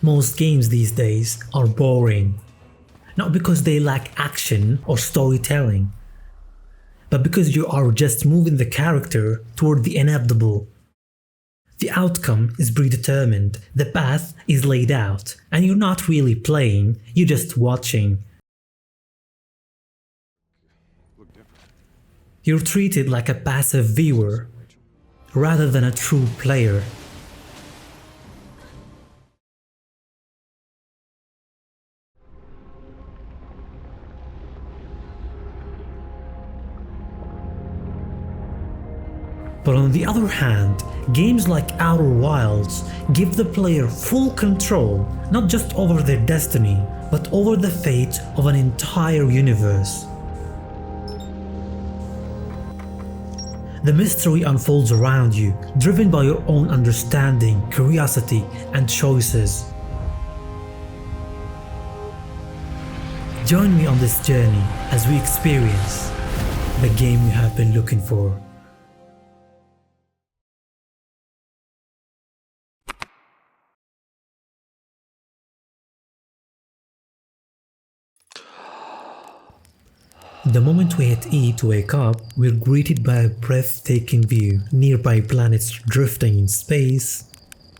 Most games these days are boring, not because they lack action or storytelling, but because you are just moving the character toward the inevitable. The outcome is predetermined, the path is laid out, and you're not really playing, you're just watching. You're treated like a passive viewer, rather than a true player. But on the other hand, games like Outer Wilds give the player full control, not just over their destiny, but over the fate of an entire universe. The mystery unfolds around you, driven by your own understanding, curiosity, and choices. Join me on this journey as we experience the game you have been looking for. The moment we hit E to wake up, we're greeted by a breathtaking view, nearby planets drifting in space,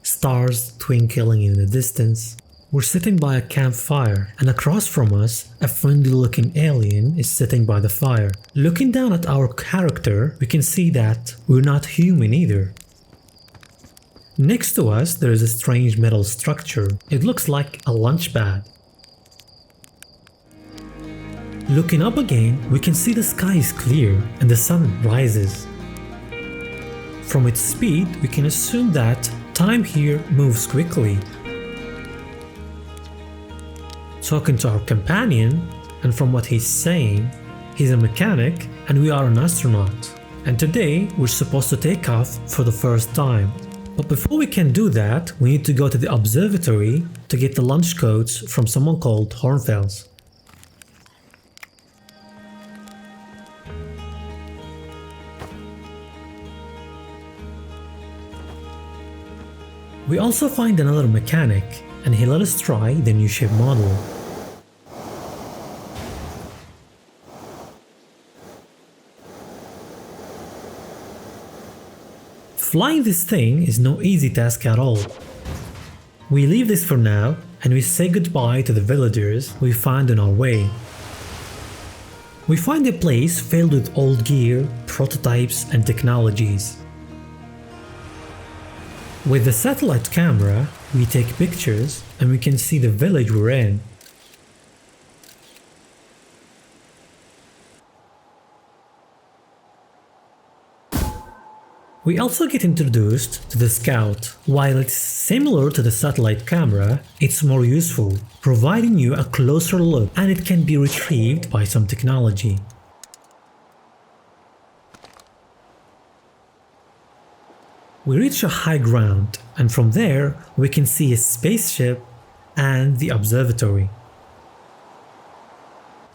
stars twinkling in the distance. We're sitting by a campfire, and across from us, a friendly-looking alien is sitting by the fire. Looking down at our character, we can see that we're not human either. Next to us, there is a strange metal structure. It looks like a lunch bag. Looking up again, we can see the sky is clear and the sun rises. From its speed, we can assume that time here moves quickly. Talking to our companion, and from what he's saying, he's a mechanic and we are an astronaut. And today, we're supposed to take off for the first time. But before we can do that, we need to go to the observatory to get the lunch codes from someone called Hornfels. We also find another mechanic, and he let us try the new ship model. Flying this thing is no easy task at all. We leave this for now, and we say goodbye to the villagers we find on our way. We find a place filled with old gear, prototypes, and technologies. With the satellite camera, we take pictures and we can see the village we're in. We also get introduced to the Scout. While it's similar to the satellite camera, it's more useful, providing you a closer look, and it can be retrieved by some technology. We reach a high ground, and from there we can see a spaceship and the observatory.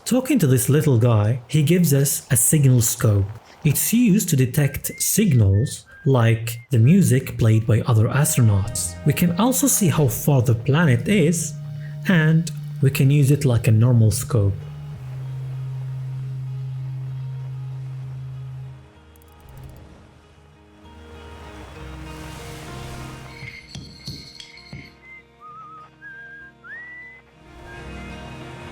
Talking to this little guy, he gives us a signal scope. It's used to detect signals like the music played by other astronauts. We can also see how far the planet is, and we can use it like a normal scope.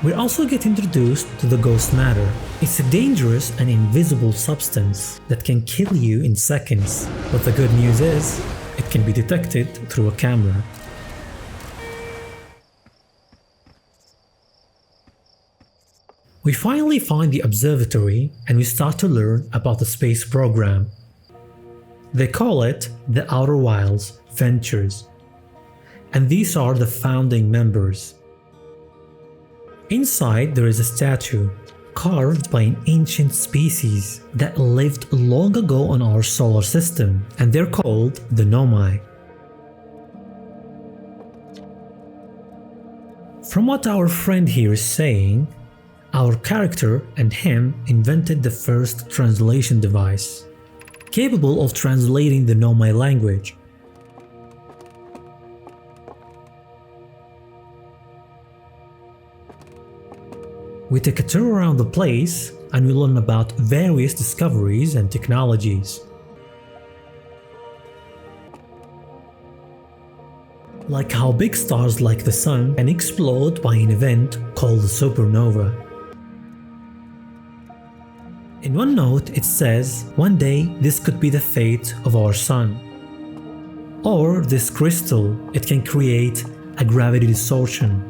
We also get introduced to the ghost matter. It's a dangerous and invisible substance that can kill you in seconds. But the good news is, it can be detected through a camera. We finally find the observatory and we start to learn about the space program. They call it the Outer Wilds Ventures. And these are the founding members. Inside there is a statue, carved by an ancient species that lived long ago on our solar system, and they're called the Nomai. From what our friend here is saying, our character and him invented the first translation device, capable of translating the Nomai language. We take a tour around the place and we learn about various discoveries and technologies. Like how big stars like the Sun can explode by an event called a supernova. In one note it says, one day this could be the fate of our Sun. Or this crystal, it can create a gravity distortion.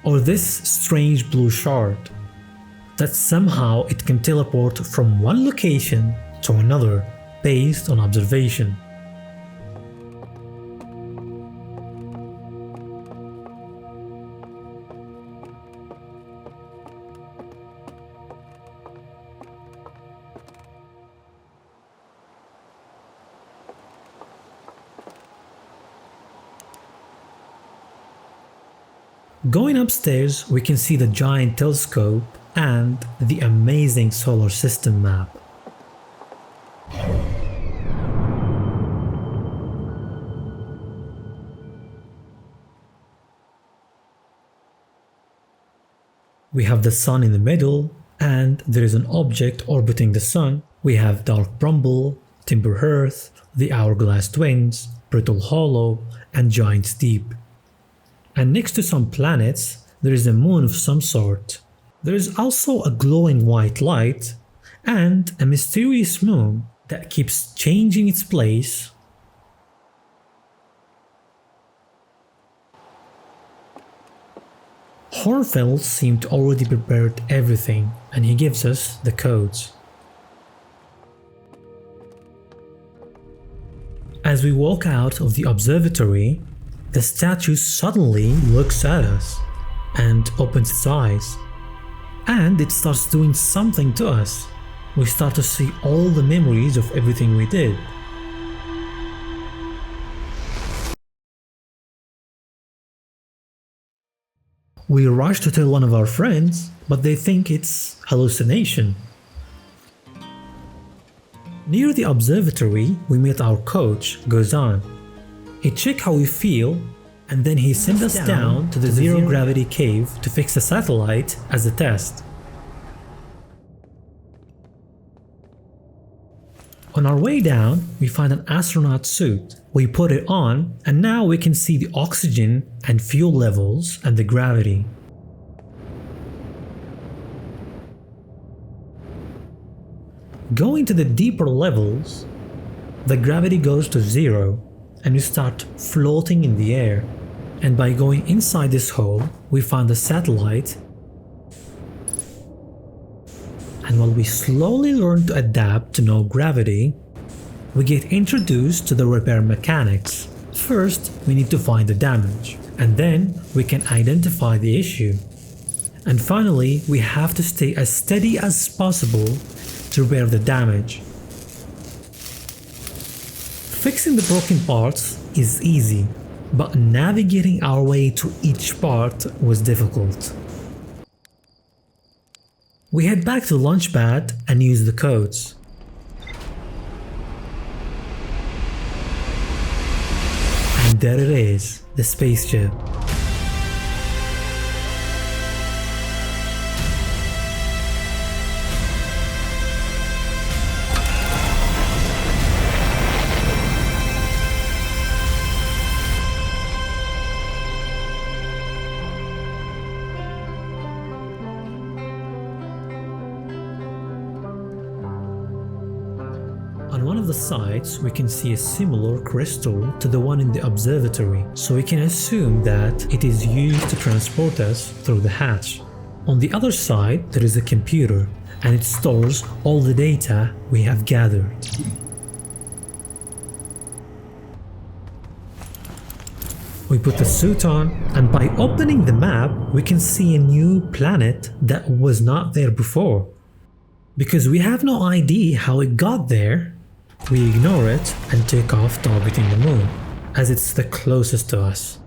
Or this strange blue shard, that somehow it can teleport from one location to another based on observation. Going upstairs, we can see the giant telescope and the amazing solar system map. We have the Sun in the middle, and there is an object orbiting the Sun. We have Dark Brumble, Timber Hearth, the Hourglass Twins, Brittle Hollow, and Giant's Deep. And next to some planets, there is a moon of some sort. There is also a glowing white light and a mysterious moon that keeps changing its place. Hornfeld seemed to already prepared everything, and he gives us the codes. As we walk out of the observatory, the statue suddenly looks at us and opens its eyes, and it starts doing something to us. We start to see all the memories of everything we did. We rush to tell one of our friends, but they think it's hallucination. Near the observatory, we meet our coach, Gozan. He checks how we feel, and then he sends us down to the zero gravity cave to fix a satellite as a test. On our way down, we find an astronaut suit. We put it on, and now we can see the oxygen and fuel levels and the gravity. Going to the deeper levels, the gravity goes to zero, and we start floating in the air. And by going inside this hole, we find a satellite. And while we slowly learn to adapt to no gravity, we get introduced to the repair mechanics. First, we need to find the damage, and then we can identify the issue. And finally, we have to stay as steady as possible to repair the damage. Fixing the broken parts is easy, but navigating our way to each part was difficult. We head back to the launch pad and use the codes. And there it is, the spaceship. On one of the sides, we can see a similar crystal to the one in the observatory, so we can assume that it is used to transport us through the hatch. On the other side, there is a computer, and it stores all the data we have gathered. We put the suit on, and by opening the map, we can see a new planet that was not there before. Because we have no idea how it got there, we ignore it and take off targeting the moon, as it's the closest to us.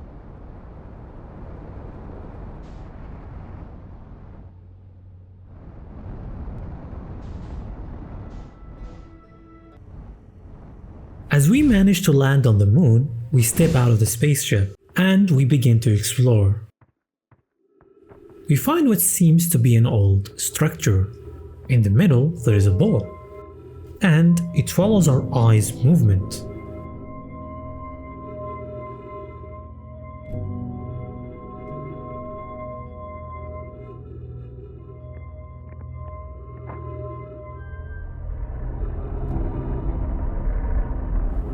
manage to land on the moon, we step out of the spaceship and we begin to explore. We find what seems to be an old structure. In the middle, there is a ball, and it follows our eye's movement.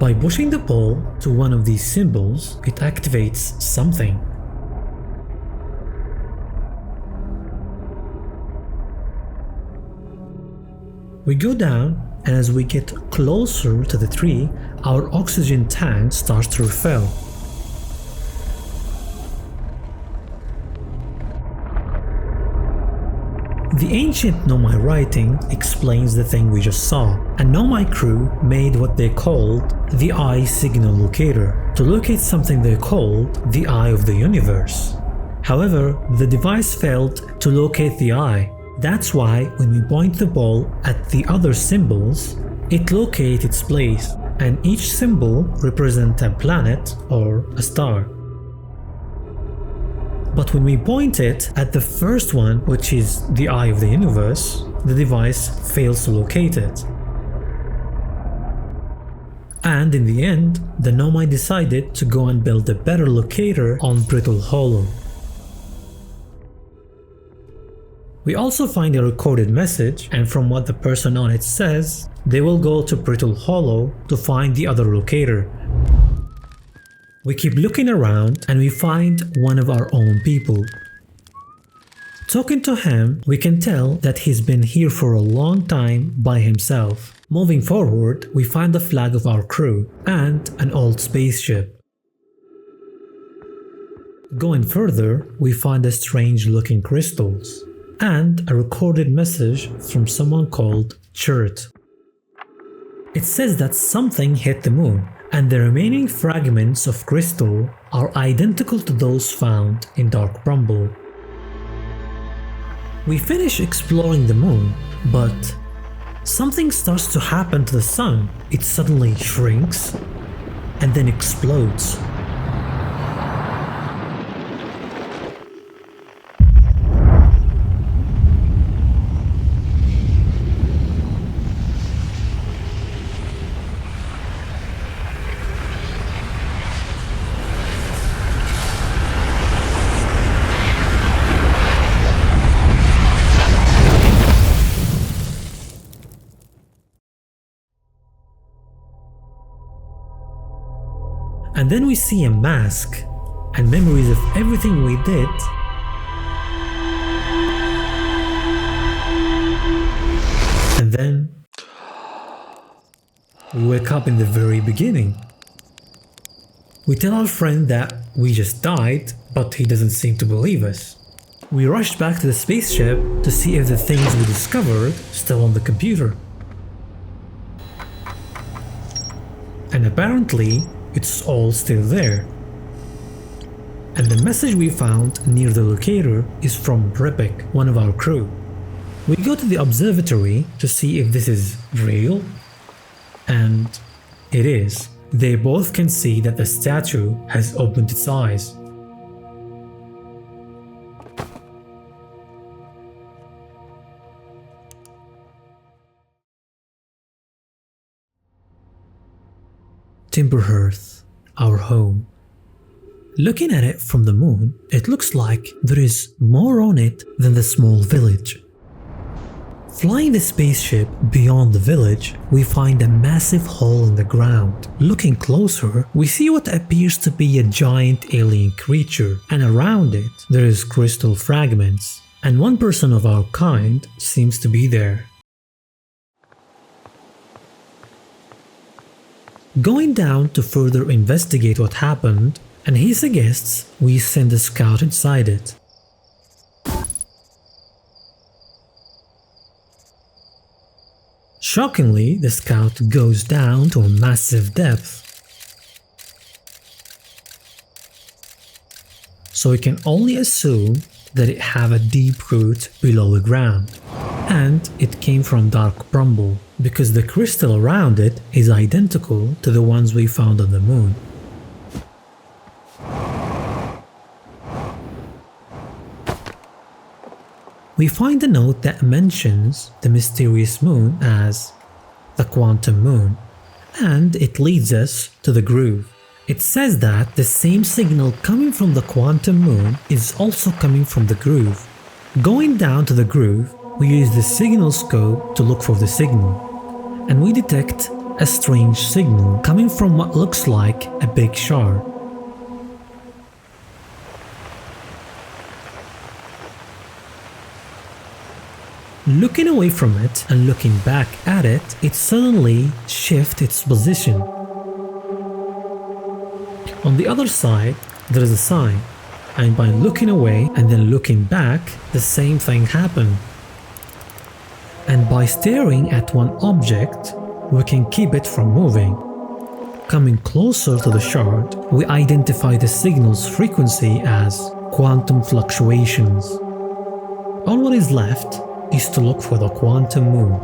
By pushing the ball to one of these symbols, it activates something. We go down, and as we get closer to the tree, our oxygen tank starts to refill. The ancient Nomai writing explains the thing we just saw, and Nomai crew made what they called the Eye Signal Locator to locate something they called the Eye of the Universe. However, the device failed to locate the eye. That's why when we point the ball at the other symbols, it locates its place, and each symbol represents a planet or a star. But when we point it at the first one, which is the Eye of the Universe, the device fails to locate it. And in the end, the Nomai decided to go and build a better locator on Brittle Hollow. We also find a recorded message, and from what the person on it says, they will go to Brittle Hollow to find the other locator. We keep looking around and we find one of our own people. Talking to him, we can tell that he's been here for a long time by himself. Moving forward, we find the flag of our crew and an old spaceship. Going further, we find the strange looking crystals and a recorded message from someone called Chert. It says that something hit the moon, and the remaining fragments of crystal are identical to those found in Dark Rumble. We finish exploring the moon, but something starts to happen to the sun. It suddenly shrinks and then explodes. And then we see a mask and memories of everything we did. And then we wake up in the very beginning. We tell our friend that we just died, but he doesn't seem to believe us. We rush back to the spaceship to see if the things we discovered still on the computer. And apparently, it's all still there. And the message we found near the locator is from Repik, one of our crew. We go to the observatory to see if this is real, and it is. They both can see that the statue has opened its eyes. Timberhearth, our home. Looking at it from the moon, it looks like there is more on it than the small village. Flying the spaceship beyond the village, we find a massive hole in the ground. Looking closer, we see what appears to be a giant alien creature, and around it there is crystal fragments, and one person of our kind seems to be there. Going down to further investigate what happened, and he suggests we send a scout inside it. Shockingly, the scout goes down to a massive depth, so we can only assume that it have a deep root below the ground. and it came from dark Brumble, because the crystal around it is identical to the ones we found on the moon. We find a note that mentions the mysterious moon as the quantum moon, and it leads us to the groove. It says that the same signal coming from the quantum moon is also coming from the groove. Going down to the groove, we use the signal scope to look for the signal, and we detect a strange signal coming from what looks like a big shard. Looking away from it and looking back at it, it suddenly shifts its position. On the other side, there is a sign, and by looking away and then looking back, the same thing happened. And by staring at one object, we can keep it from moving. Coming closer to the shard, we identify the signal's frequency as quantum fluctuations. All what is left is to look for the quantum moon.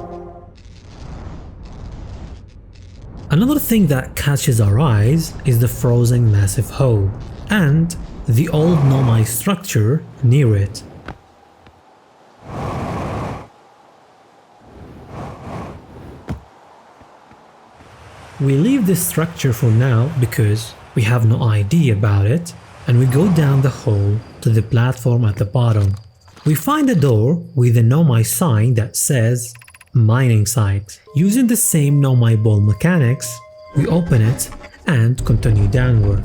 Another thing that catches our eyes is the frozen massive hole and the old Nomai structure near it. We leave this structure for now because we have no idea about it, and we go down the hole to the platform at the bottom. We find a door with a Nomai sign that says mining site. Using the same Nomai ball mechanics, we open it and continue downward.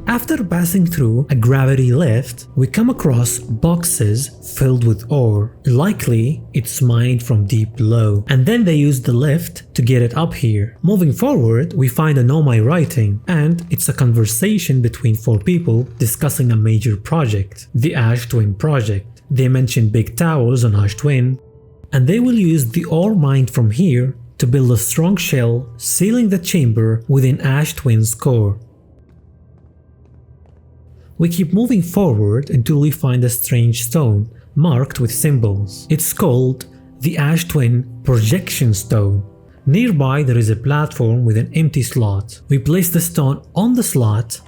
After passing through a gravity lift, we come across boxes filled with ore. Likely, it's mined from deep below, and then they use the lift to get it up here. Moving forward, we find a Nomai writing, and it's a conversation between 4 people discussing a major project, the Ash Twin project. They mention big towers on Ash Twin, and they will use the ore mined from here to build a strong shell, sealing the chamber within Ash Twin's core. We keep moving forward until we find a strange stone marked with symbols. It's called the Ash Twin Projection Stone. Nearby there is a platform with an empty slot. We place the stone on the slot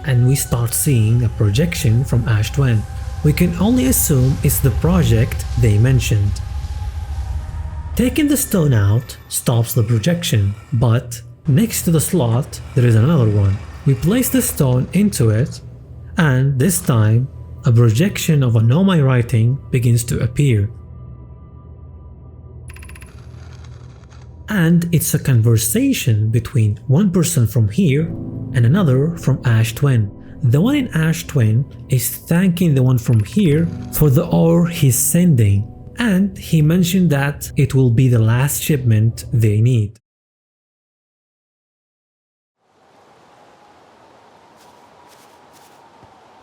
and we start seeing a projection from Ash Twin. We can only assume it's the project they mentioned. Taking the stone out stops the projection, but next to the slot there is another one. We place the stone into it, and this time a projection of a Nomai writing begins to appear. And it's a conversation between one person from here and another from Ash Twin. The one in Ash Twin is thanking the one from here for the ore he's sending, and he mentioned that it will be the last shipment they need.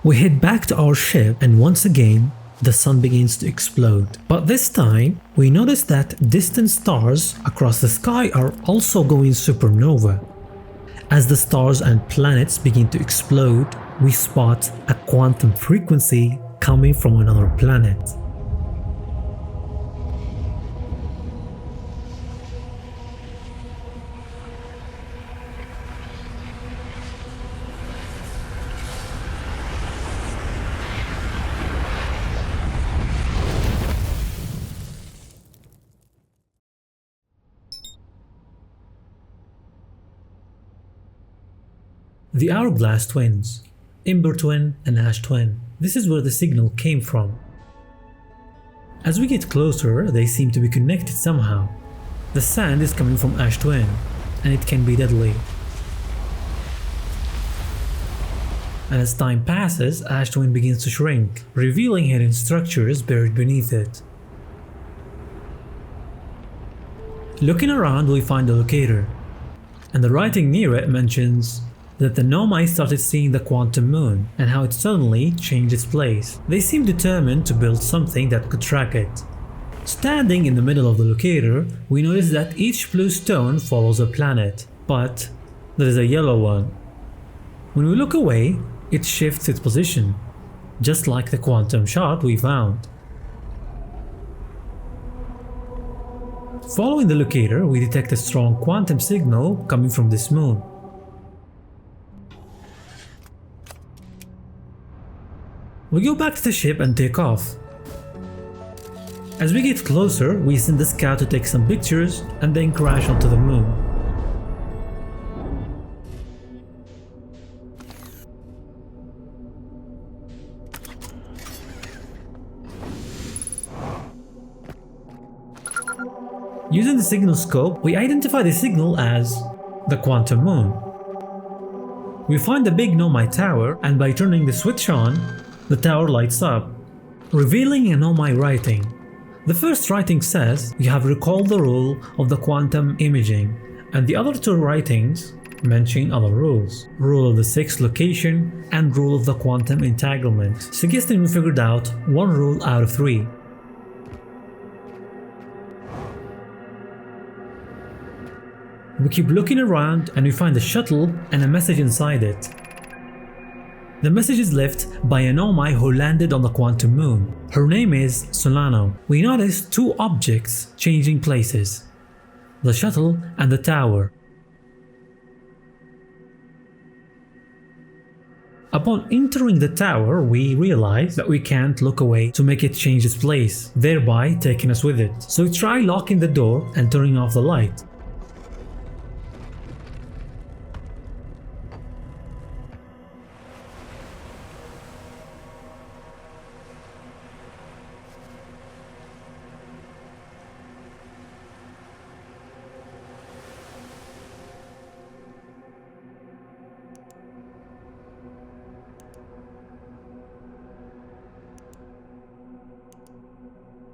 We head back to our ship, and once again the sun begins to explode. But this time we notice that distant stars across the sky are also going supernova. As the stars and planets begin to explode, we spot a quantum frequency coming from another planet. The Hourglass Twins, Ember Twin and Ash Twin. This is where the signal came from. As we get closer, they seem to be connected somehow. The sand is coming from Ash Twin, and it can be deadly. And as time passes, Ash Twin begins to shrink, revealing hidden structures buried beneath it. Looking around, we find a locator, and the writing near it mentions that the Nomai started seeing the quantum moon and how it suddenly changed its place. They seem determined to build something that could track it. Standing in the middle of the locator, we notice that each blue stone follows a planet, but there is a yellow one. When we look away, it shifts its position, just like the quantum shot we found. Following the locator, we detect a strong quantum signal coming from this moon. We go back to the ship and take off. As we get closer, we send the scout to take some pictures and then crash onto the moon. Using the signal scope, we identify the signal as the quantum moon. We find the big Nomai tower, and by turning the switch on, the tower lights up, revealing a Nomai writing. The first writing says, "You have recalled the rule of the quantum imaging," and the other two writings mention other rules. Rule of the sixth location and rule of the quantum entanglement, suggesting we figured out one rule out of 3. We keep looking around and we find a shuttle and a message inside it. The message is left by a Nomai who landed on the quantum moon. Her name is Solano. We notice 2 objects changing places, the shuttle and the tower. Upon entering the tower, we realize that we can't look away to make it change its place, thereby taking us with it. So we try locking the door and turning off the light.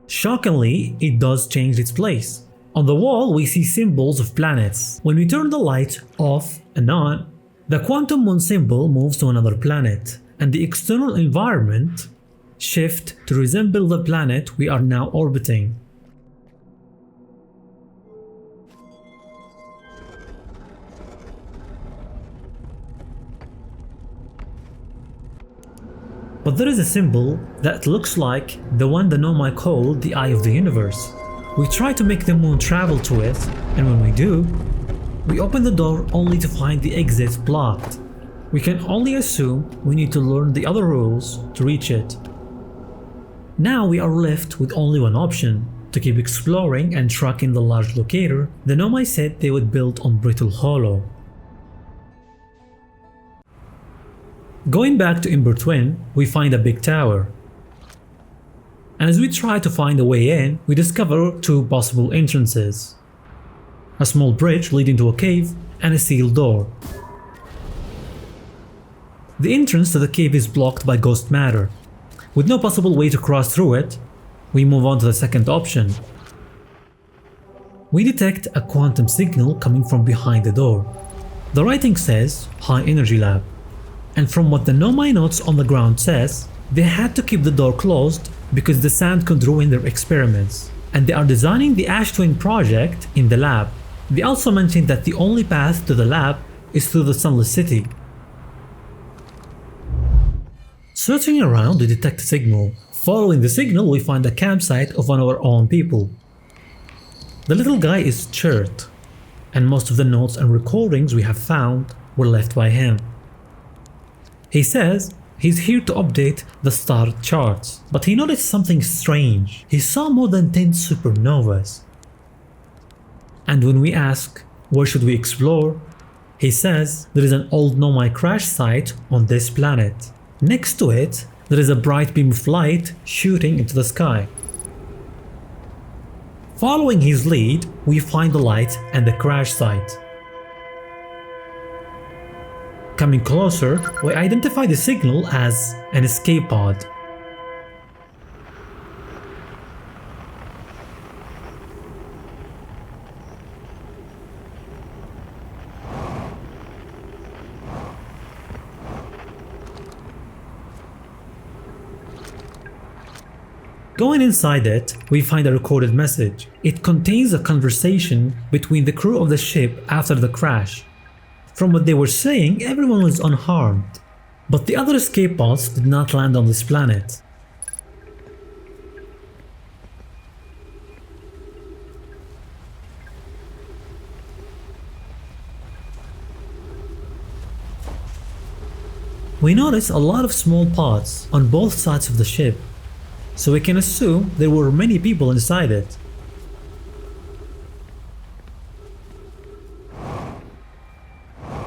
Shockingly, it does change its place. On the wall, we see symbols of planets. When we turn the light off and on, the quantum moon symbol moves to another planet, and the external environment shifts to resemble the planet we are now orbiting. But there is a symbol that looks like the one the Nomai called the Eye of the Universe. We try to make the moon travel to it, and when we do, we open the door only to find the exit blocked. We can only assume we need to learn the other rules to reach it. Now we are left with only one option: to keep exploring and tracking the large locator the Nomai said they would build on Brittle Hollow. Going back to Ember Twin, we find a big tower. And as we try to find a way in, we discover 2 possible entrances: a small bridge leading to a cave and a sealed door. The entrance to the cave is blocked by ghost matter. With no possible way to cross through it, we move on to the second option. We detect a quantum signal coming from behind the door. The writing says High Energy Lab. And from what the Nomai notes on the ground says, they had to keep the door closed because the sand could ruin their experiments, and they are designing the Ash Twin project in the lab. They also mentioned that the only path to the lab is through the Sunless City. Searching around, we detect a signal. Following the signal, we find a campsite of one of our own people. The little guy is Chert, and most of the notes and recordings we have found were left by him. He says he's here to update the star charts, but he noticed something strange. He saw more than 10 supernovas. And when we ask, where should we explore? He says there is an old Nomai crash site on this planet. Next to it, there is a bright beam of light shooting into the sky. Following his lead, we find the light and the crash site. Coming closer, we identify the signal as an escape pod. Going inside it, we find a recorded message. It contains a conversation between the crew of the ship after the crash. From what they were saying, everyone was unharmed. But the other escape pods did not land on this planet. We notice a lot of small pods on both sides of the ship, so we can assume there were many people inside it.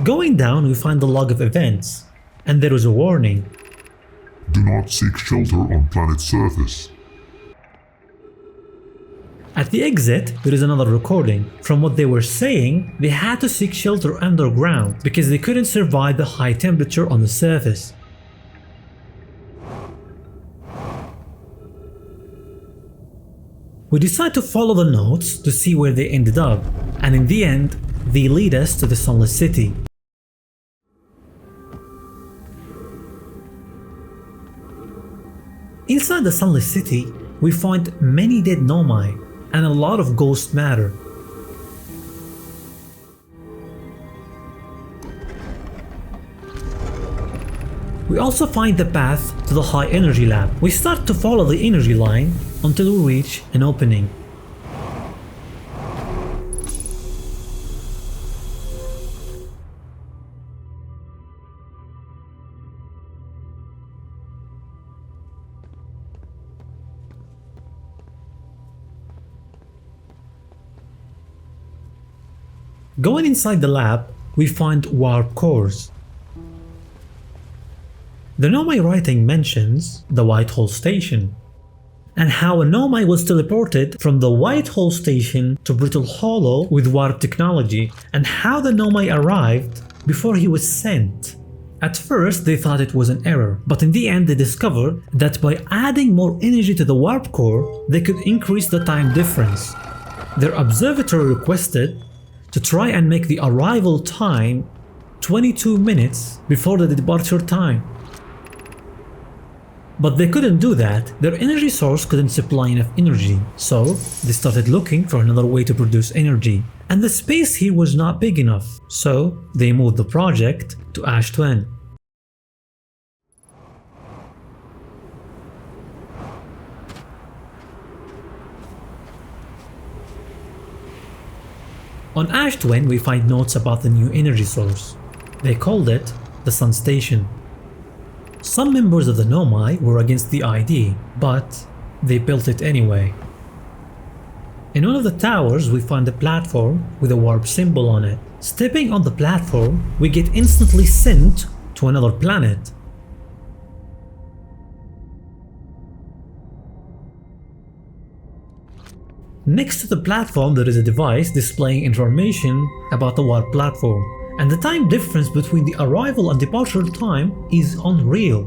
Going down, we find the log of events, and there is a warning. Do not seek shelter on planet's surface. At the exit, there is another recording. From what they were saying, they had to seek shelter underground because they couldn't survive the high temperature on the surface. We decide to follow the notes to see where they ended up, and in the end, they lead us to the Sunless City. Inside the Sunless City, we find many dead Nomai and a lot of ghost matter. We also find the path to the high energy lab. We start to follow the energy line until we reach an opening. Going inside the lab, we find warp cores. The Nomai writing mentions the Whitehall Station, and how a Nomai was teleported from the Whitehall Station to Brittle Hollow with warp technology, and how the Nomai arrived before he was sent. At first they thought it was an error, but in the end they discovered that by adding more energy to the warp core, they could increase the time difference. Their observatory requested to try and make the arrival time 22 minutes before the departure time. But they couldn't do that, their energy source couldn't supply enough energy, so they started looking for another way to produce energy. And the space here was not big enough, so they moved the project to Ash Twin. On Ash Twin, we find notes about the new energy source. They called it the Sun Station. Some members of the Nomai were against the idea, but they built it anyway. In one of the towers, we find a platform with a warp symbol on it. Stepping on the platform, we get instantly sent to another planet. Next to the platform, there is a device displaying information about the warp platform, and the time difference between the arrival and departure time is unreal.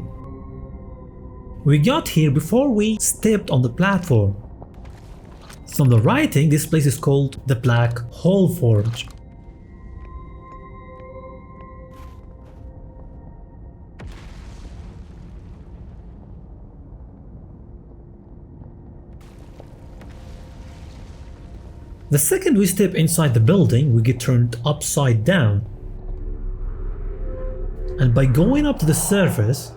We got here before we stepped on the platform. From the writing, this place is called the Black Hole Forge. The second we step inside the building, we get turned upside down. And by going up to the surface,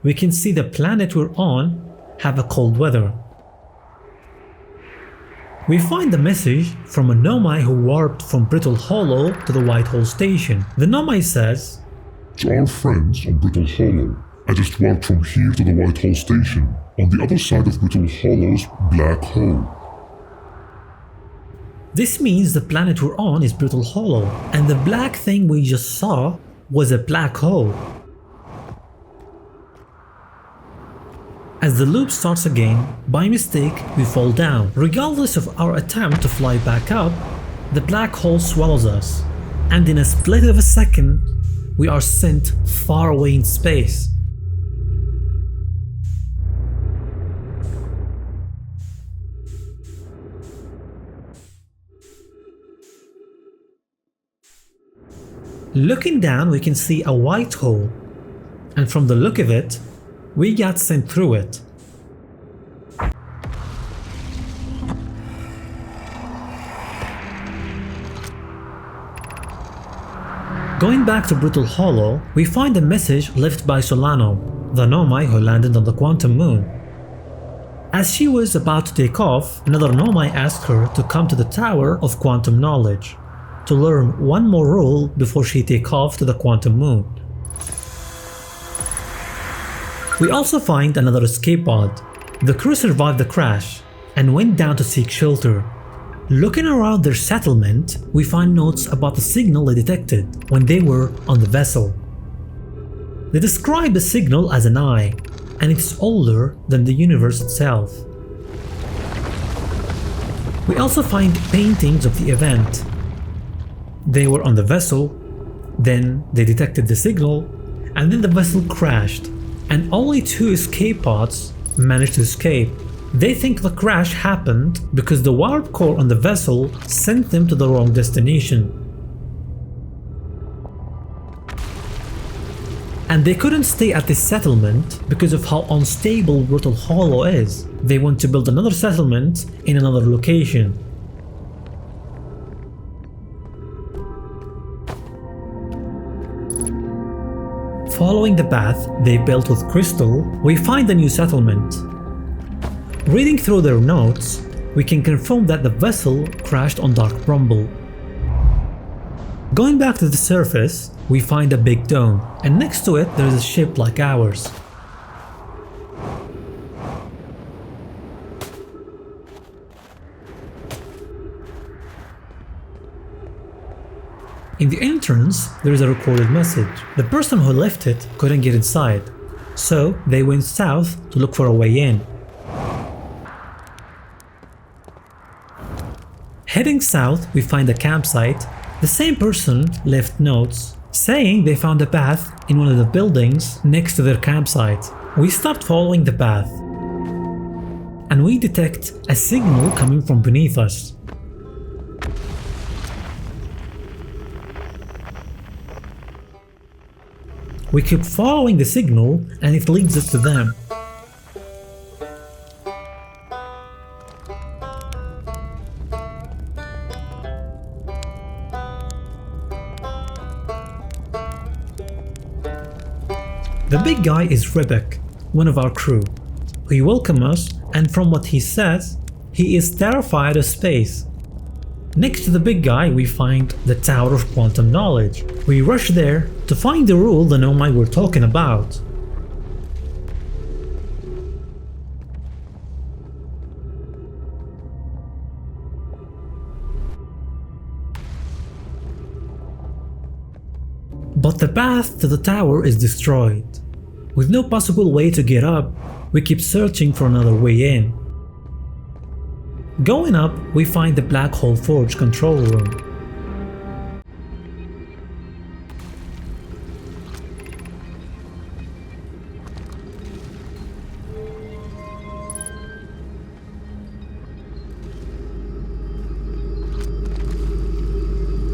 we can see the planet we're on have a cold weather. We find a message from a Nomai who warped from Brittle Hollow to the Whitehall Station. The Nomai says, To our friends on Brittle Hollow, I just warped from here to the Whitehall Station, on the other side of Brittle Hollow's black hole. This means the planet we're on is Brittle Hollow, and the black thing we just saw was a black hole. As the loop starts again, by mistake we fall down. Regardless of our attempt to fly back up, the black hole swallows us, and in a split of a second, we are sent far away in space. Looking down, we can see a white hole, and from the look of it, we got sent through it. Going back to Brittle Hollow, we find a message left by Solano, the Nomai who landed on the Quantum Moon. As she was about to take off, another Nomai asked her to come to the Tower of Quantum Knowledge to learn one more rule before she take off to the Quantum Moon. We also find another escape pod. The crew survived the crash and went down to seek shelter. Looking around their settlement, we find notes about the signal they detected when they were on the vessel. They describe the signal as an eye, and it's older than the universe itself. We also find paintings of the event. They were on the vessel, then they detected the signal, and then the vessel crashed, and only 2 escape pods managed to escape. They think the crash happened because the warp core on the vessel sent them to the wrong destination. And they couldn't stay at this settlement because of how unstable Brittle Hollow is. They want to build another settlement in another location. Following the path they built with Crystal, we find a new settlement. Reading through their notes, we can confirm that the vessel crashed on Dark Rumble. Going back to the surface, we find a big dome, and next to it there is a ship like ours. In the entrance, there is a recorded message. The person who left it couldn't get inside, so they went south to look for a way in. Heading south, we find a campsite. The same person left notes saying they found a path in one of the buildings next to their campsite. We stopped following the path, and we detect a signal coming from beneath us. We keep following the signal and it leads us to them. The big guy is Rebek, one of our crew. He welcomes us, and from what he says, he is terrified of space. Next to the big guy we find the Tower of Quantum Knowledge. We rush there to find the rule the Nomai were talking about. But the path to the tower is destroyed. With no possible way to get up, we keep searching for another way in. Going up, we find the Black Hole Forge control room.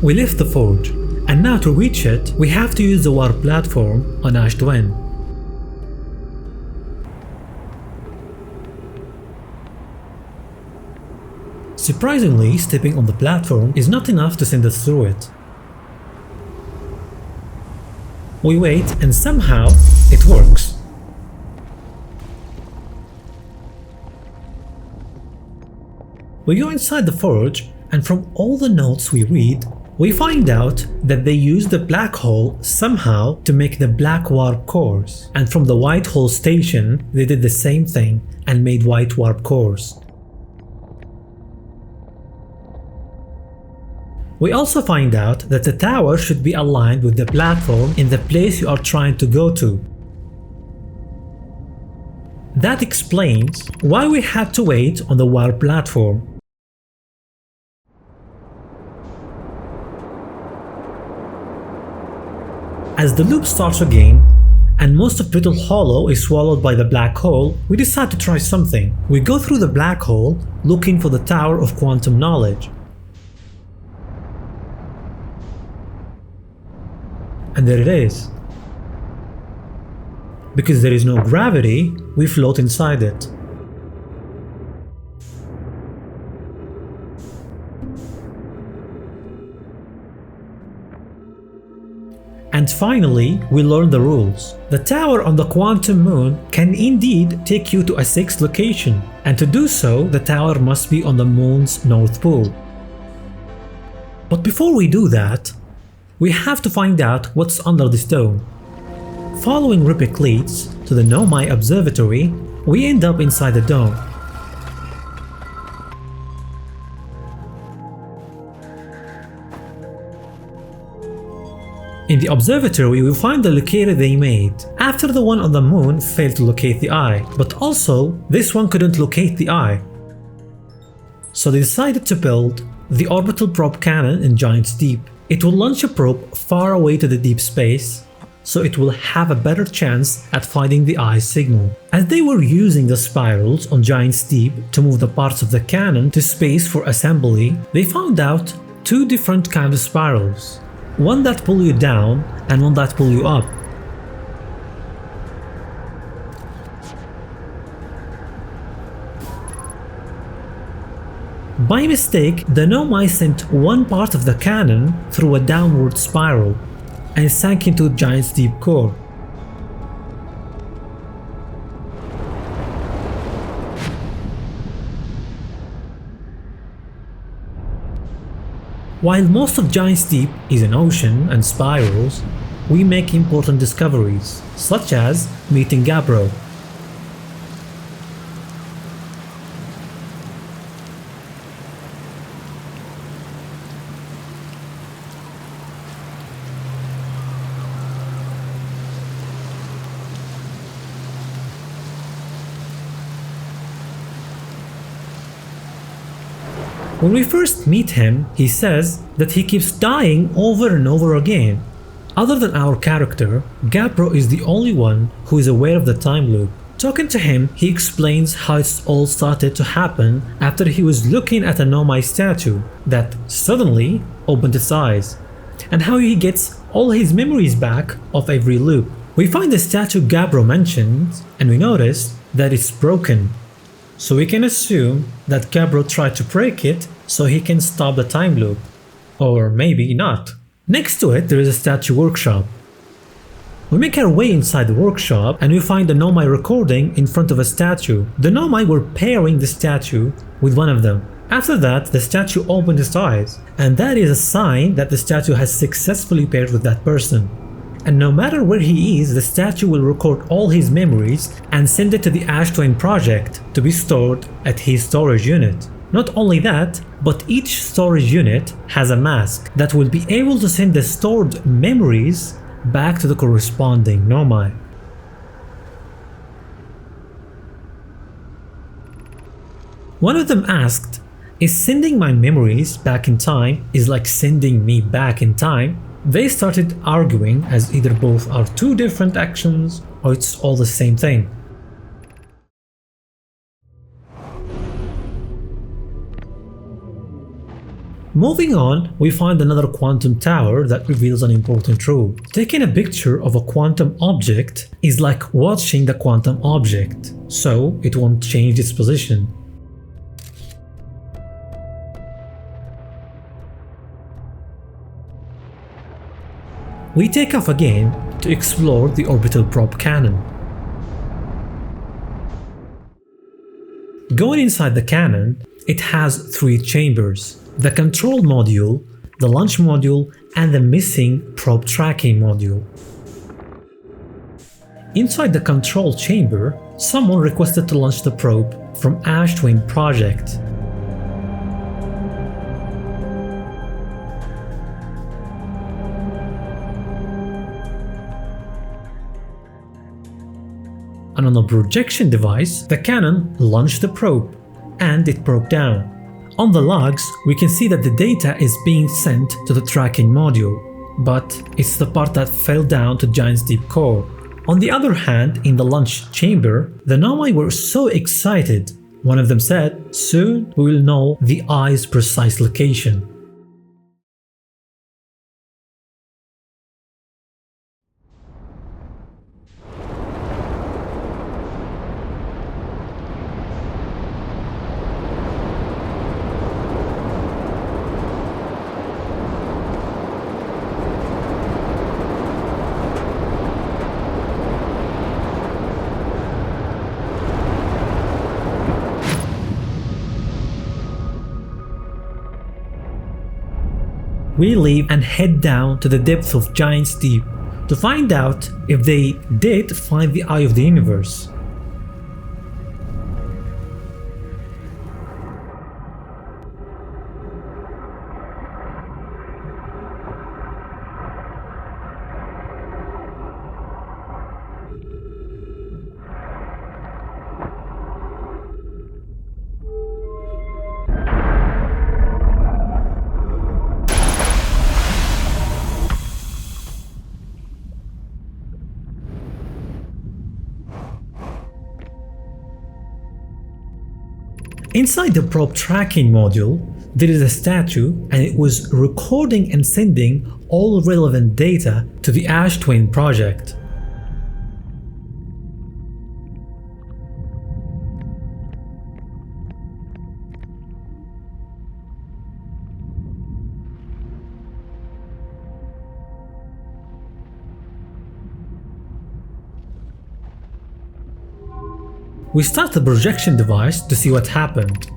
We left the forge, and now to reach it, we have to use the warp platform on Ash Dwen. Surprisingly, stepping on the platform is not enough to send us through it. We wait and somehow it works. We go inside the forge, and from all the notes we read, we find out that they used the black hole somehow to make the black warp cores, and from the white hole station they did the same thing and made white warp cores. We also find out that the tower should be aligned with the platform in the place you are trying to go to. That explains why we had to wait on the warp platform. As the loop starts again, and most of Brittle Hollow is swallowed by the black hole, we decide to try something. We go through the black hole looking for the Tower of Quantum Knowledge. And there it is. Because there is no gravity, we float inside it. And finally, we learn the rules. The tower on the quantum moon can indeed take you to a sixth location, and to do so, the tower must be on the moon's north pole. But before we do that, we have to find out what's under this dome. Following Ripik leads to the Nomai Observatory, we end up inside the dome. In the observatory, we find the locator they made, after the one on the moon failed to locate the eye, but also this one couldn't locate the eye. So they decided to build the orbital probe cannon in Giant's Deep. It will launch a probe far away to the deep space, so it will have a better chance at finding the eye's signal. As they were using the spirals on Giant's Deep to move the parts of the cannon to space for assembly, they found out two different kinds of spirals. One that pull you down and one that pull you up. By mistake, the Nomai sent one part of the cannon through a downward spiral and sank into Giant's Deep core. While most of Giant's Deep is an ocean and spirals, we make important discoveries, such as meeting Gabbro. When we first meet him, he says that he keeps dying over and over again. Other than our character, Gabbro is the only one who is aware of the time loop. Talking to him, he explains how it all started to happen after he was looking at a Nomai statue that suddenly opened its eyes, and how he gets all his memories back of every loop. We find the statue Gabbro mentioned, and we notice that it's broken. So we can assume that Gabbro tried to break it so he can stop the time loop. Or maybe not. Next to it, there is a statue workshop. We make our way inside the workshop and we find the Nomai recording in front of a statue. The Nomai were pairing the statue with one of them. After that, the statue opened its eyes, and that is a sign that the statue has successfully paired with that person. And no matter where he is, the statue will record all his memories and send it to the Ash Twin project to be stored at his storage unit. Not only that, but each storage unit has a mask that will be able to send the stored memories back to the corresponding Nomai. One of them asked, "Is sending my memories back in time is like sending me back in time?" They started arguing as either both are two different actions or it's all the same thing. Moving on, we find another quantum tower that reveals an important rule. Taking a picture of a quantum object is like watching the quantum object, so it won't change its position. We take off again to explore the orbital probe cannon. Going inside the cannon, it has three chambers: the control module, the launch module, and the missing probe tracking module. Inside the control chamber, someone requested to launch the probe from Ash Twin project. And on a projection device, the cannon launched the probe, and it broke down. On the logs, we can see that the data is being sent to the tracking module, but it's the part that fell down to Giant's Deep core. On the other hand, in the launch chamber, the Nomai were so excited. One of them said, "Soon we will know the eye's precise location." we leave and head down to the depths of Giant's Deep to find out if they did find the Eye of the Universe. Inside the probe tracking module, there is a statue and it was recording and sending all relevant data to the Ash Twin project. We start the projection device to see what happened.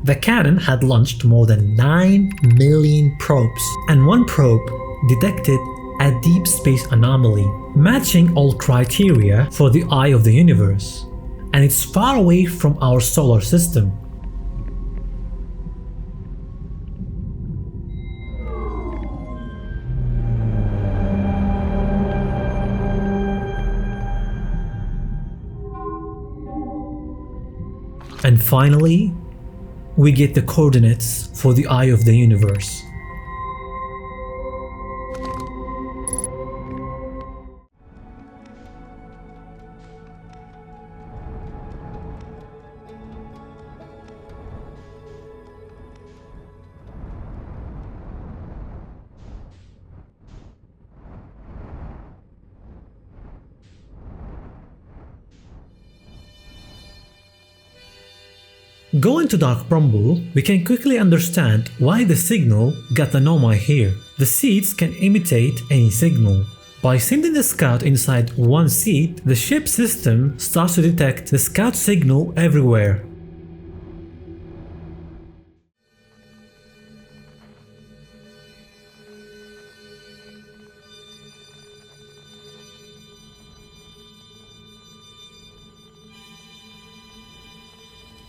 The cannon had launched more than 9 million probes, and one probe detected a deep space anomaly, matching all criteria for the Eye of the Universe, and it's far away from our solar system. And finally, we get the coordinates for the Eye of the Universe. Going to Dark Bramble, we can quickly understand why the signal got anomaly here. The seeds can imitate any signal. By sending the scout inside one seed, the ship system starts to detect the scout signal everywhere.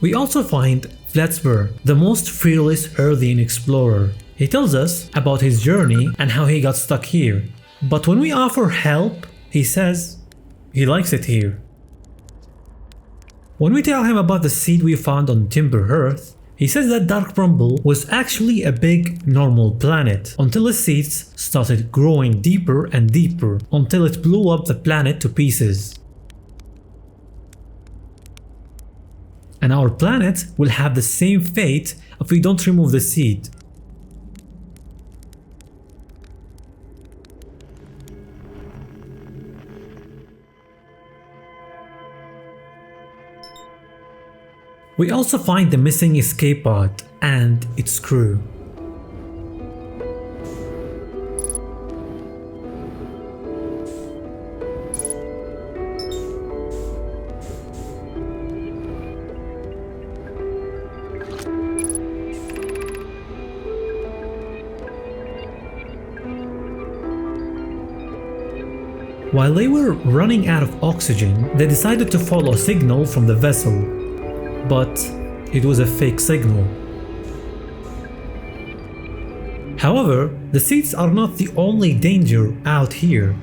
We also find Flatsburg, the most fearless Earthian explorer. He tells us about his journey and how he got stuck here. But when we offer help, he says he likes it here. When we tell him about the seed we found on Timber Earth, he says that Dark Bramble was actually a big normal planet until the seeds started growing deeper and deeper until it blew up the planet to pieces. And our planet will have the same fate if we don't remove the seed. We also find the missing escape pod and its crew. While they were running out of oxygen, they decided to follow a signal from the vessel, but it was a fake signal. However, the seeds are not the only danger out here.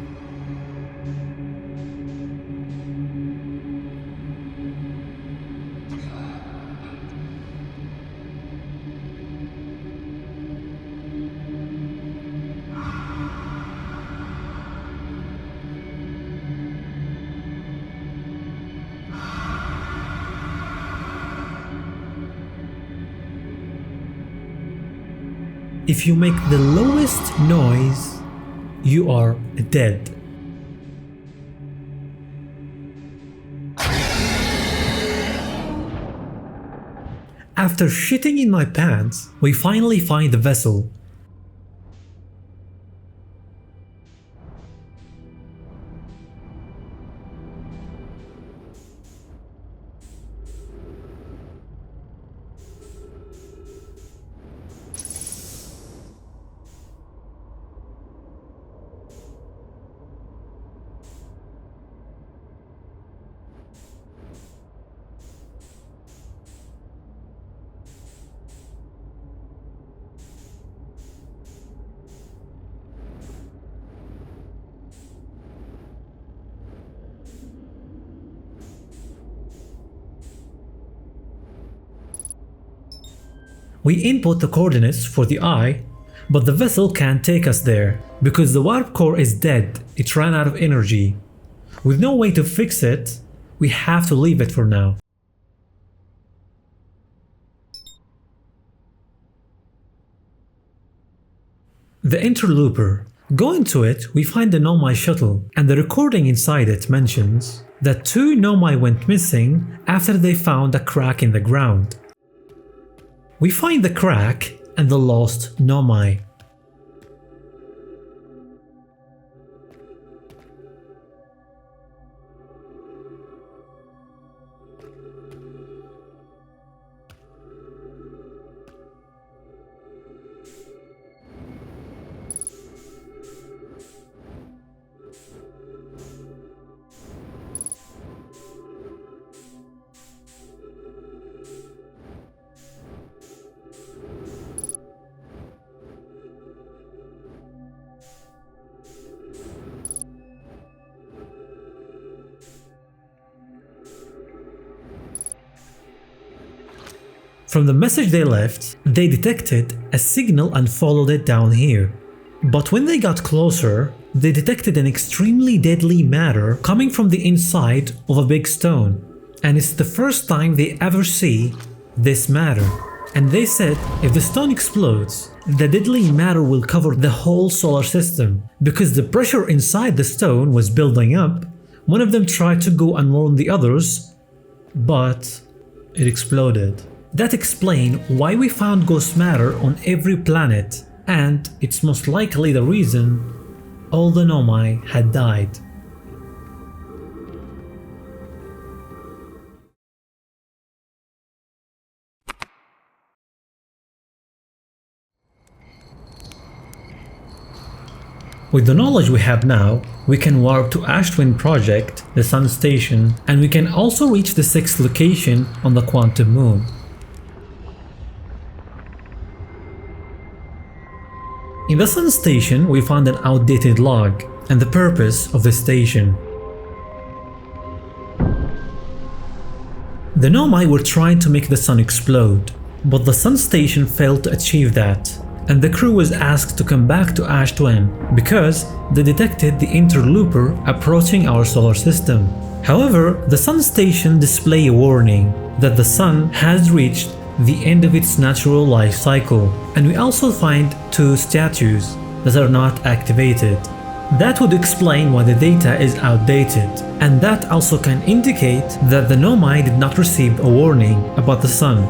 If you make the lowest noise, you are dead. After shitting in my pants, we finally find the vessel. We input the coordinates for the eye, but the vessel can't take us there because the warp core is dead. It ran out of energy. With no way to fix it, we have to leave it for now. The interlooper. Going to it, we find the Nomai shuttle, and the recording inside it mentions that 2 Nomai went missing after they found a crack in the ground. We find the crack and the lost Nomai. From the message they left, they detected a signal and followed it down here. But when they got closer, they detected an extremely deadly matter coming from the inside of a big stone. And it's the first time they ever see this matter. And they said if the stone explodes, the deadly matter will cover the whole solar system. Because the pressure inside the stone was building up, one of them tried to go and warn the others, but it exploded. That explains why we found ghost matter on every planet, and it's most likely the reason all the Nomai had died. With the knowledge we have now, we can warp to Ash Twin Project, the Sun Station, and we can also reach the 6th location on the Quantum Moon. In the Sun Station, we found an outdated log and the purpose of the station. The Nomai were trying to make the sun explode, but the Sun Station failed to achieve that, and the crew was asked to come back to Ash Twin because they detected the interlooper approaching our solar system. However, the Sun Station displayed a warning that the sun has reached the end of its natural life cycle, and we also find 2 statues that are not activated. That would explain why the data is outdated, and that also can indicate that the Nomai did not receive a warning about the sun.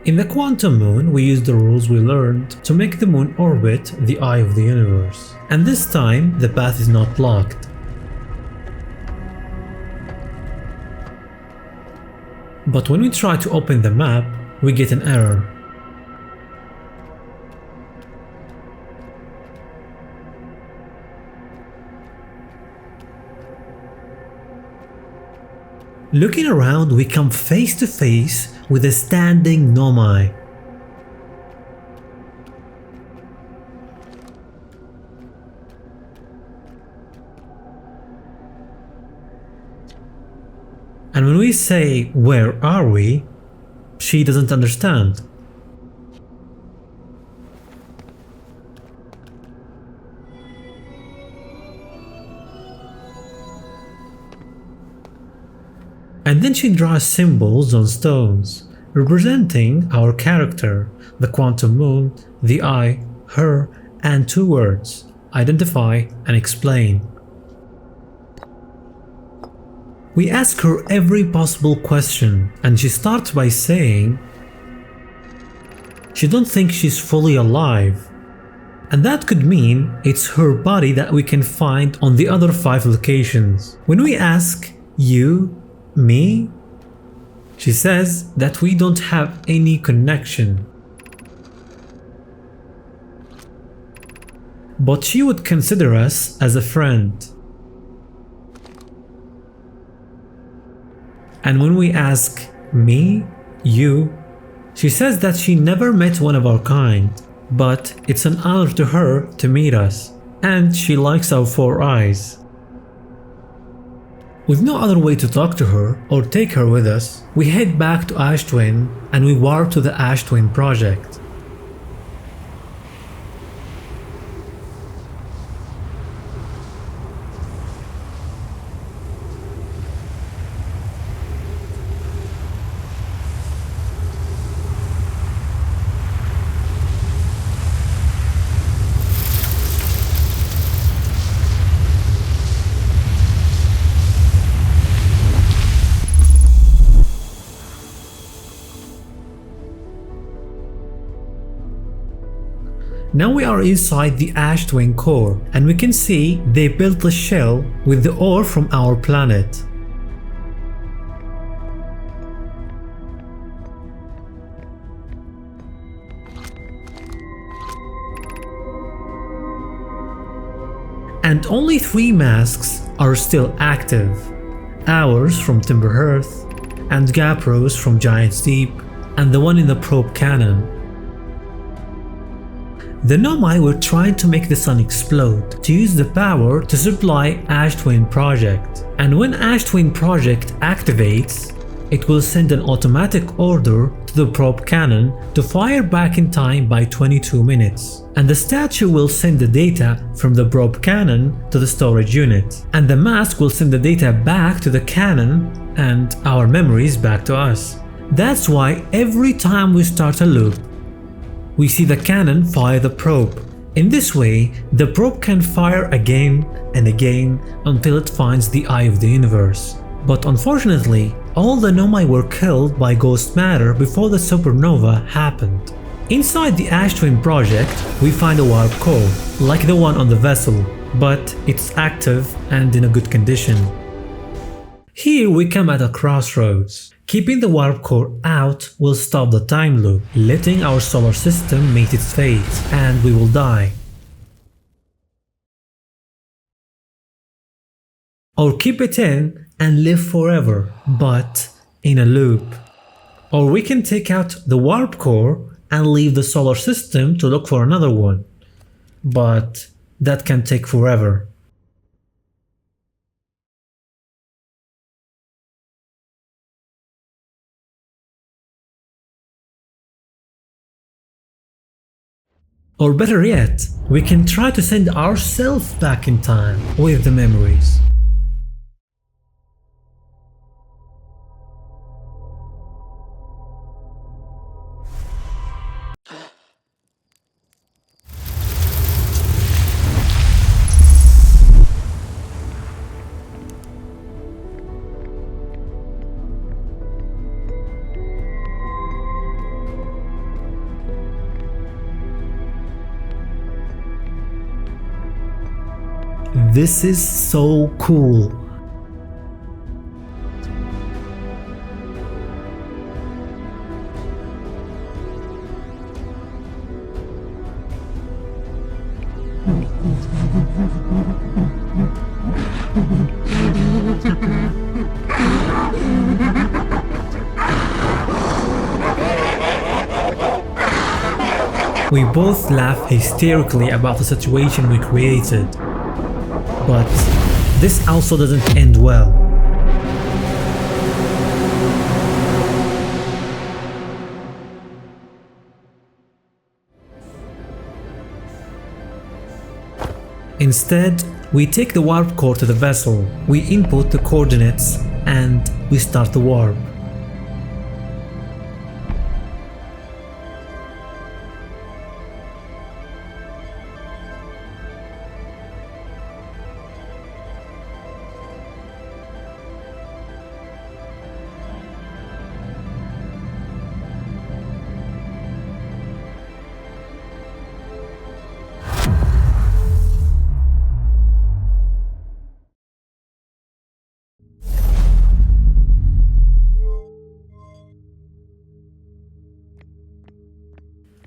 In the Quantum Moon, we used the rules we learned to make the moon orbit the eye of the universe, and this time the path is not blocked. But when we try to open the map, we get an error. Looking around, we come face to face with a standing Nomai. And when we say, "Where are we?" she doesn't understand. And then she draws symbols on stones, representing our character, the Quantum Moon, the eye, her, and 2 words, identify and explain. We ask her every possible question, and she starts by saying she don't think she's fully alive. And that could mean it's her body that we can find on the other 5 locations. When we ask, "You? Me?" she says that we don't have any connection. But she would consider us as a friend. And when we ask, "Me? You?" she says that she never met one of our kind, but it's an honor to her to meet us, and she likes our 4 eyes. With no other way to talk to her or take her with us, we head back to Ash Twin and we warp to the Ash Twin project. Now we are inside the Ash Twin core, and we can see they built the shell with the ore from our planet. And only 3 masks are still active. Ours from Timber Hearth, and Gapro's from Giant's Deep, and the one in the probe cannon. The Nomai were trying to make the sun explode to use the power to supply Ash Twin Project. And when Ash Twin Project activates, it will send an automatic order to the probe cannon to fire back in time by 22 minutes. And the statue will send the data from the probe cannon to the storage unit. And the mask will send the data back to the cannon and our memories back to us. That's why every time we start a loop, we see the cannon fire the probe. In this way, the probe can fire again and again until it finds the eye of the universe. But unfortunately, all the Nomai were killed by ghost matter before the supernova happened. Inside the Ash Twin project, we find a warp core, like the one on the vessel, but it's active and in a good condition. Here we come at a crossroads. Keeping the warp core out will stop the time loop, letting our solar system meet its fate, and we will die. Or keep it in and live forever, but in a loop. Or we can take out the warp core and leave the solar system to look for another one, but that can take forever. Or better yet, we can try to send ourselves back in time with the memories. This is so cool. We both laugh hysterically about the situation we created. But this also doesn't end well. Instead, we take the warp core to the vessel, we input the coordinates, and we start the warp.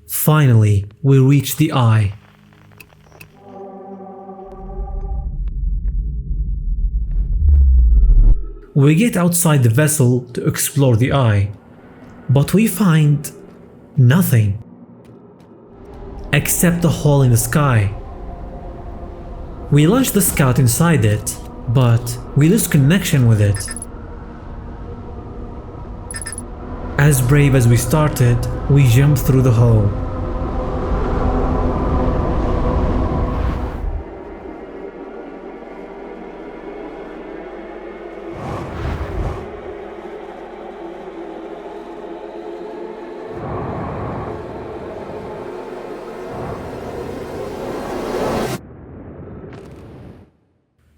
Finally, we reach the eye. We get outside the vessel to explore the eye, but we find nothing except a hole in the sky. We launch the scout inside it, but we lose connection with it. As brave as we started, we jump through the hole.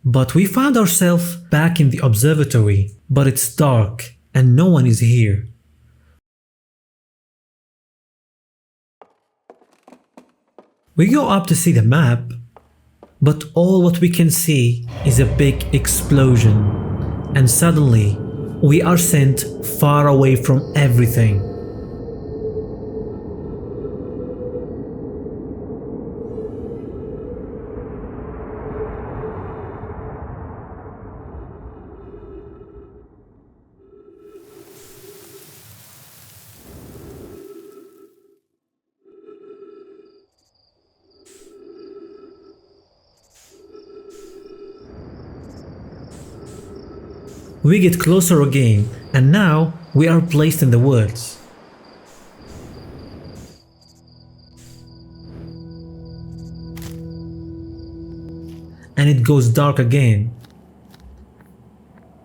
But we found ourselves back in the observatory, but it's dark and no one is here. We go up to see the map, but all what we can see is a big explosion, and suddenly we are sent far away from everything. We get closer again, and now we are placed in the woods. And it goes dark again.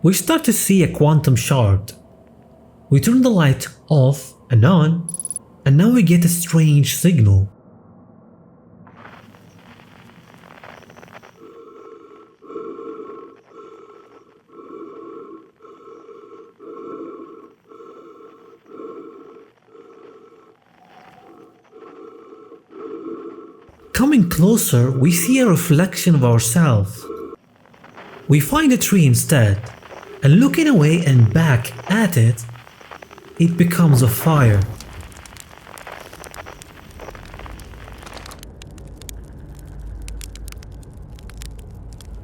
We start to see a quantum shard. We turn the light off and on, and now we get a strange signal. Coming closer, we see a reflection of ourselves. We find a tree instead, and looking away and back at it, it becomes a fire.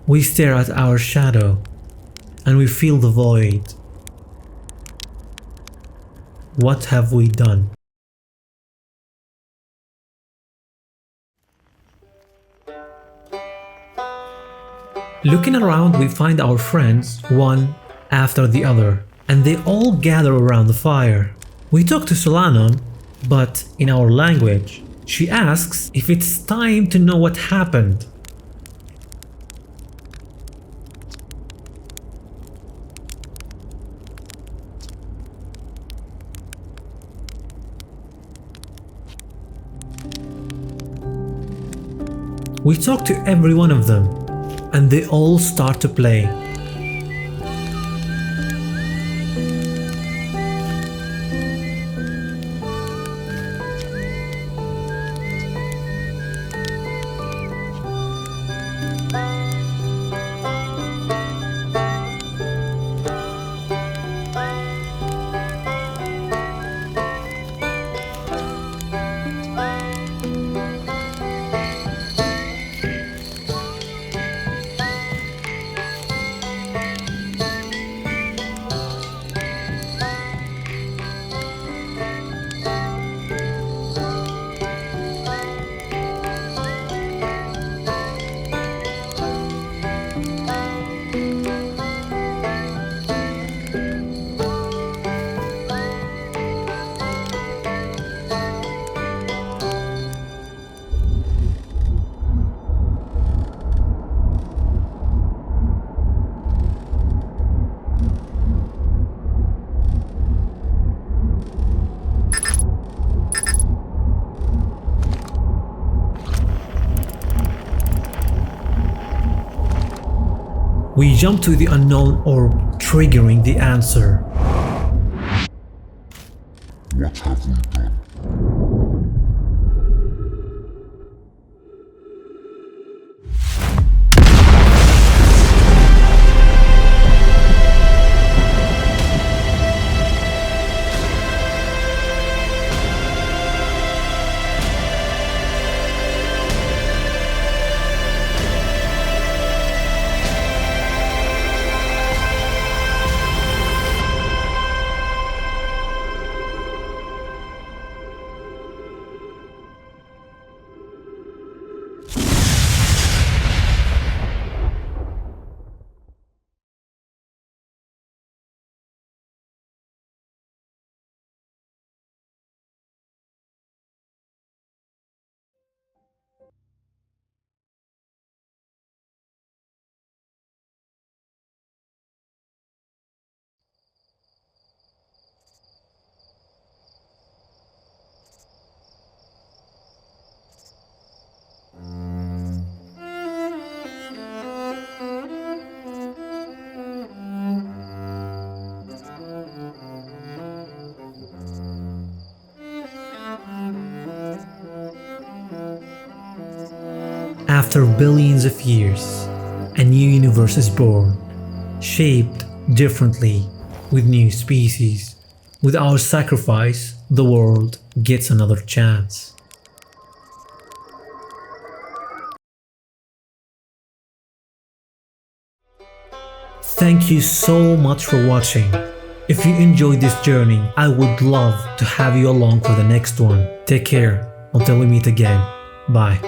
We stare at our shadow, and we feel the void. What have we done? Looking around, we find our friends, one after the other, and they all gather around the fire. We talk to Solanum, but in our language. She asks if it's time to know what happened. We talk to every one of them, and they all start to play. We jump to the unknown orb, triggering the answer. What have we done? After billions of years, a new universe is born, shaped differently with new species. With our sacrifice, the world gets another chance. Thank you so much for watching. If you enjoyed this journey, I would love to have you along for the next one. Take care until we meet again. Bye.